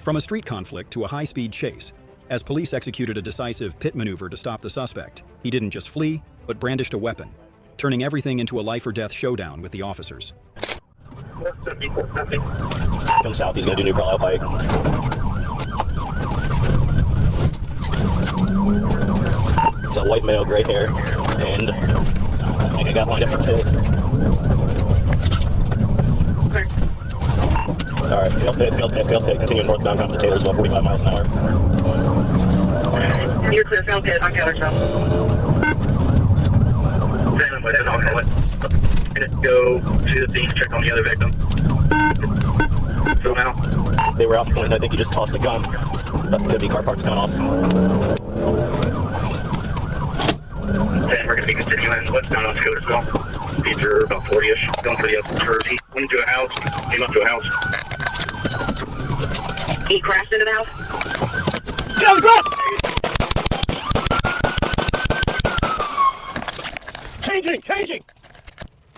From a street conflict to a high-speed chase, as police executed a decisive pit maneuver to stop the suspect, he didn't just flee, but brandished a weapon, turning everything into a life-or-death showdown with the officers. Come south, he's gonna do New Carlisle Pike. It's a white male, gray hair, and I think I got lined up for pit. Alright, failed pit. Continue northbound to Taylorsville, 45 miles an hour. You're clear, failed pit on Taylorsville. Go to the scene, check on the other victim. So now? They were out in point, I think he just tossed a gun. That could be car parts coming off. And we're going to be continuing westbound on Scotusville. Speeds are about 40-ish. Going for the other curve. He went into a house, came up to a house. He crashed into the house? Get on the grass! Changing!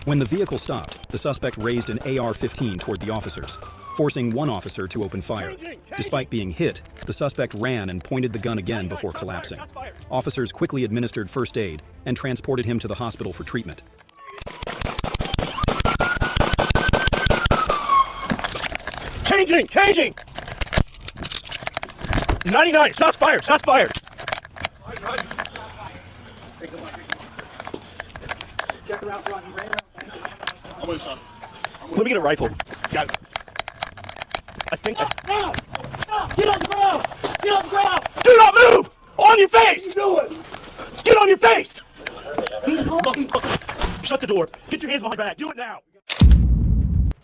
When the vehicle stopped, the suspect raised an AR-15 toward the officers, forcing one officer to open fire. Despite being hit, the suspect ran and pointed the gun again before collapsing. Officers quickly administered first aid and transported him to the hospital for treatment. Changing! 99, shots fired! Let me get a rifle. Got it. I think Stop! Get on the ground! Do not move! On your face! What are you doing? Get on your face! Look. Shut the door. Get your hands behind my back. Do it now.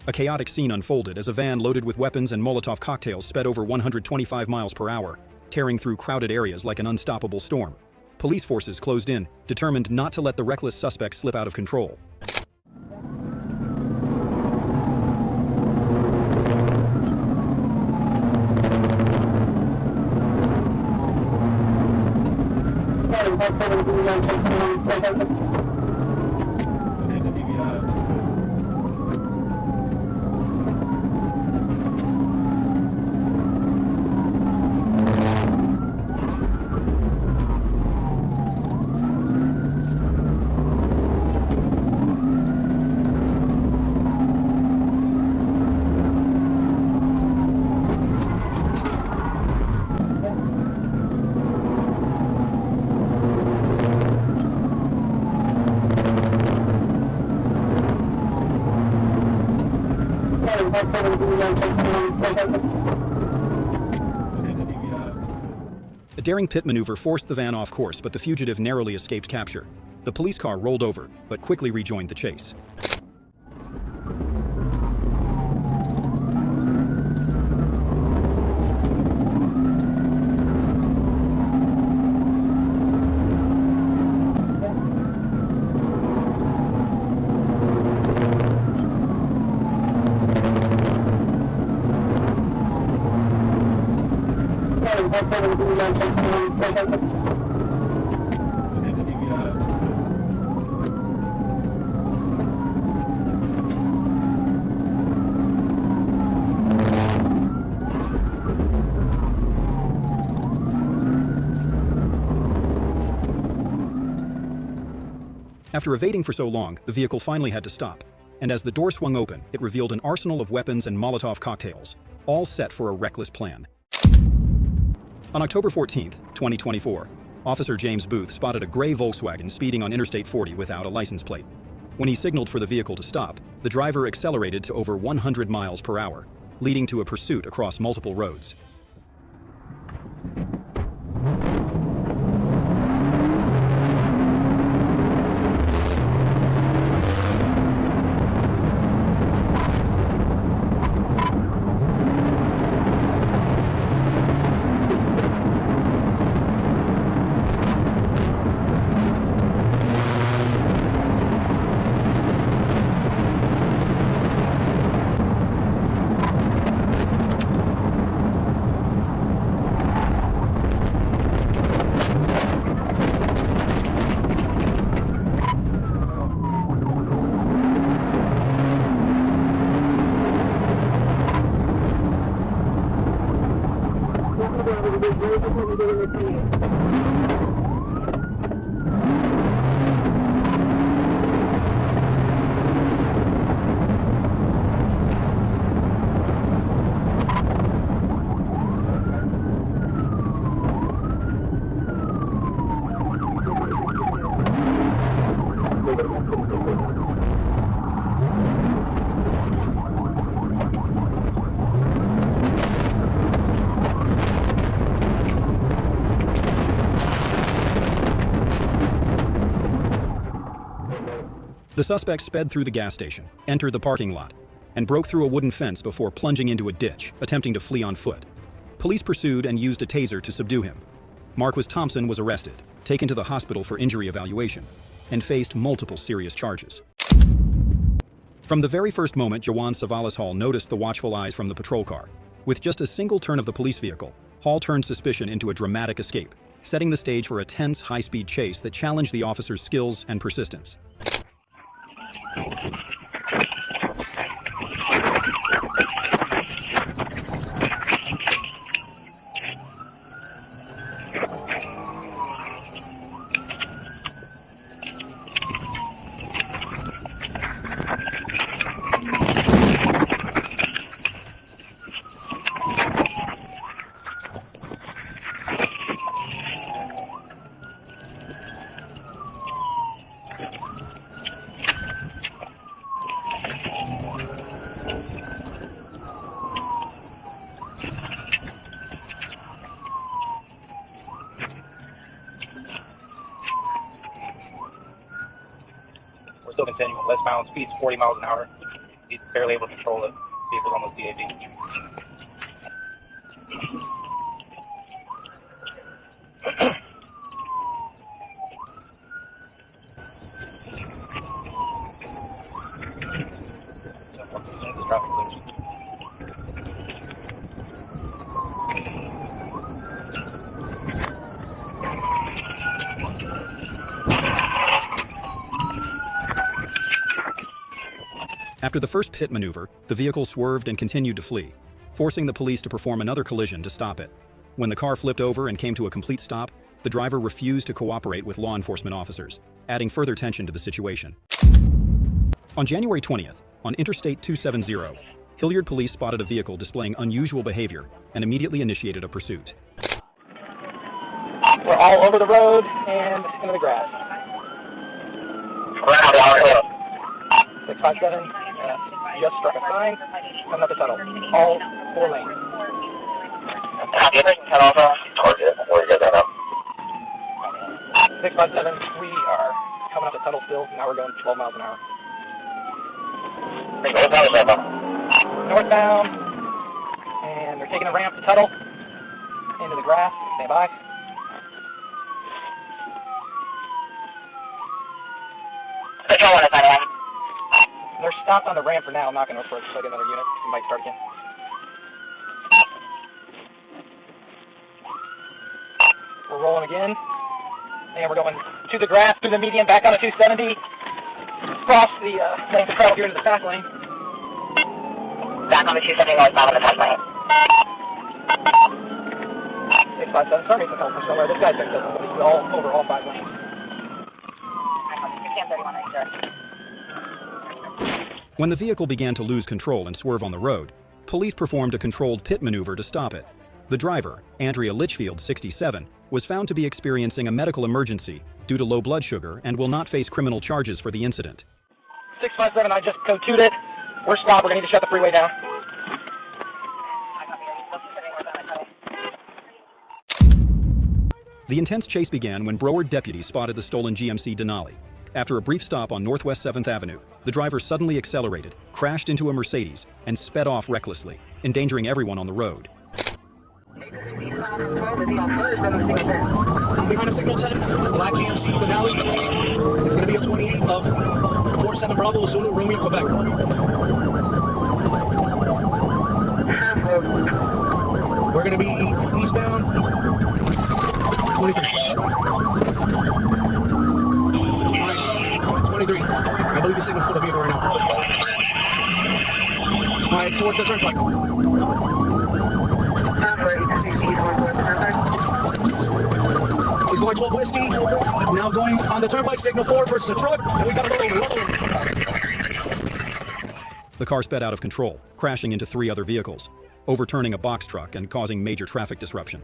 A chaotic scene unfolded as a van loaded with weapons and Molotov cocktails sped over 125 miles per hour, tearing through crowded areas like an unstoppable storm. Police forces closed in, determined not to let the reckless suspect slip out of control. A daring pit maneuver forced the van off course, but the fugitive narrowly escaped capture. The police car rolled over, but quickly rejoined the chase. After evading for so long, the vehicle finally had to stop, and as the door swung open, it revealed an arsenal of weapons and Molotov cocktails, all set for a reckless plan. On October 14, 2024, Officer James Booth spotted a gray Volkswagen speeding on Interstate 40 without a license plate. When he signaled for the vehicle to stop, the driver accelerated to over 100 miles per hour, leading to a pursuit across multiple roads. The suspect sped through the gas station, entered the parking lot, and broke through a wooden fence before plunging into a ditch, attempting to flee on foot. Police pursued and used a taser to subdue him. Marquis Thompson was arrested, taken to the hospital for injury evaluation, and faced multiple serious charges. From the very first moment Jawan Savalas Hall noticed the watchful eyes from the patrol car, with just a single turn of the police vehicle, Hall turned suspicion into a dramatic escape, setting the stage for a tense, high-speed chase that challenged the officer's skills and persistence. We're still continuing. Westbound speed's 40 miles an hour. He's barely able to control it. Vehicle's almost DAV. Traffic clears. After the first pit maneuver, the vehicle swerved and continued to flee, forcing the police to perform another collision to stop it. When the car flipped over and came to a complete stop, the driver refused to cooperate with law enforcement officers, adding further tension to the situation. On January 20th, on Interstate 270, Hilliard police spotted a vehicle displaying unusual behavior and immediately initiated a pursuit. We're all over the road and into the grass. 657, just struck a sign, coming up the tunnel. All 4 lanes. Head over target. Where you get that up? 657, we are coming up the tunnel still. Now we're going 12 miles an hour. Northbound, and they're taking a ramp to Tuttle, into the grass. Stand by. Control 1 is on one. They're stopped on the ramp for now. I'm not going to approach like another unit. We might start again. We're rolling again, and we're going to the grass, through the median, back on a 270, across the lane to travel here into the fast lane. Back on the 270 northbound on the fast lane. 657, sorry, some help from somewhere. This guy's been all over all 5 lanes. When the vehicle began to lose control and swerve on the road, police performed a controlled pit maneuver to stop it. The driver, Andrea Litchfield, 67, was found to be experiencing a medical emergency due to low blood sugar and will not face criminal charges for the incident. 657, I just code 2'd it. We're stopped. We're going to need to shut the freeway down. The intense chase began when Broward deputies spotted the stolen GMC Denali. After a brief stop on Northwest 7th Avenue, the driver suddenly accelerated, crashed into a Mercedes, and sped off recklessly, endangering everyone on the road. Behind a signal 10, black GMC Denali. It's going to be a 28 of 47 Bravo, Zulu, Romeo, Quebec. We're going to be eastbound. 23. Alright, 23. I believe the signal's for the vehicle right now. Alright, towards the turnpike. Car 12 Whiskey. Now going on the turnpike, signal 4 versus a truck. And we got a roll. The car sped out of control, crashing into 3 other vehicles, overturning a box truck and causing major traffic disruption.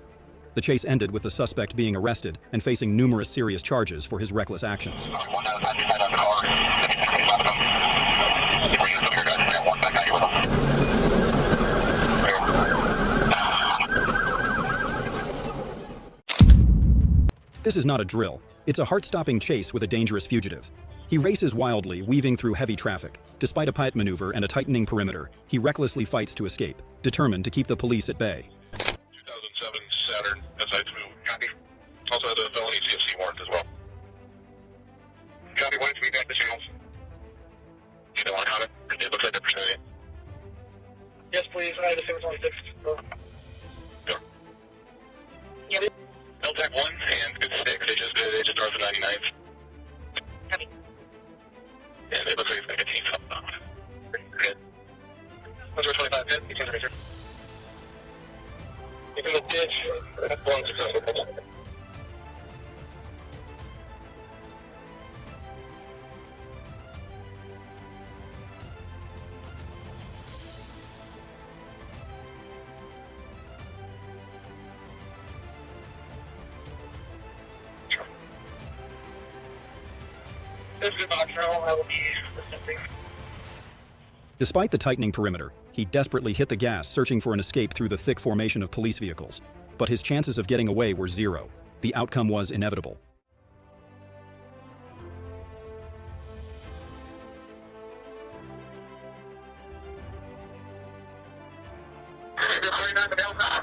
The chase ended with the suspect being arrested and facing numerous serious charges for his reckless actions. This is not a drill. It's a heart-stopping chase with a dangerous fugitive. He races wildly, weaving through heavy traffic. Despite a pilot maneuver and a tightening perimeter, he recklessly fights to escape, determined to keep the police at bay. 2007 Saturn, SI2, copy. Also has a felony CFC warrant as well. Copy, wanted to be back the channels. You don't want to comment? It looks like they're pursuing it. Yes, please. I have the 616. Go. LTAC 1 and good sticks. They just started the 99th. Copy. And it looks like it's like a team something. Good. What's your 25 good? You can raise her. You can ditch. That's one successful. This is Box Row. I will be assisting. Despite the tightening perimeter, he desperately hit the gas, searching for an escape through the thick formation of police vehicles. But his chances of getting away were 0. The outcome was inevitable. This 39 to Delta,